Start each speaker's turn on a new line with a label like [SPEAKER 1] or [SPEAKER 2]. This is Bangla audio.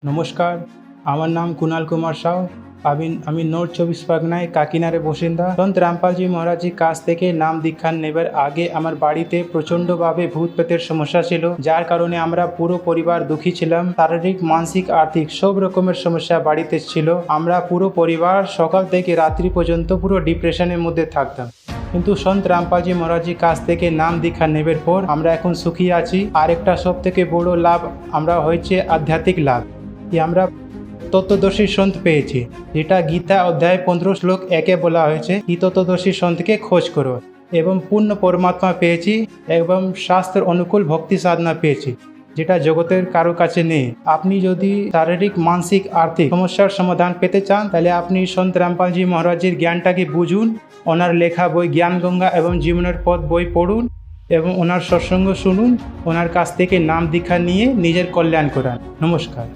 [SPEAKER 1] নমস্কার, আমার নাম কুণাল কুমার সাউ। আমি নর্থ চব্বিশ পরগনায় কাকিনাড়ে বাসিন্দা। সন্ত রামপালজি মহারাজজির কাছ থেকে নাম দীক্ষা নেবার আগে আমার বাড়িতে প্রচণ্ডভাবে ভূত প্রেতের সমস্যা ছিল, যার কারণে আমরা পুরো পরিবার দুঃখী ছিলাম। শারীরিক, মানসিক, আর্থিক সব রকমের সমস্যা বাড়িতে ছিল। আমরা পুরো পরিবার সকাল থেকে রাত্রি পর্যন্ত পুরো ডিপ্রেশনের মধ্যে থাকতাম। কিন্তু সন্ত রামপালজি মহারাজজির কাছ থেকে নাম দীক্ষা নেবার পর আমরা এখন সুখী আছি। আর একটা সব থেকে বড় লাভ আমরা হয়েছে আধ্যাত্মিক লাভ, যে আমরা তত্ত্বদর্শী সন্ত পেয়েছি, যেটা গীতা অধ্যায় 15 শ্লোক 1-এ বলা হয়েছে কি তত্ত্বদর্শী সন্তকে খোঁজ করো, এবং পূর্ণ পরমাত্মা পেয়েছি এবং শাস্ত্র অনুকূল ভক্তি সাধনা পেয়েছি, যেটা জগতের কারো কাছে নেই। আপনি যদি শারীরিক, মানসিক, আর্থিক সমস্যার সমাধান পেতে চান, তাহলে আপনি সন্ত রামপালজি মহারাজজির জ্ঞানটাকে বুঝুন, ওনার লেখা বই জ্ঞানগঙ্গা এবং জীবনের পথ বই পড়ুন এবং ওনার সৎসঙ্গ শুনুন, ওনার কাছ থেকে নাম দীক্ষা নিয়ে নিজের কল্যাণ করান। নমস্কার।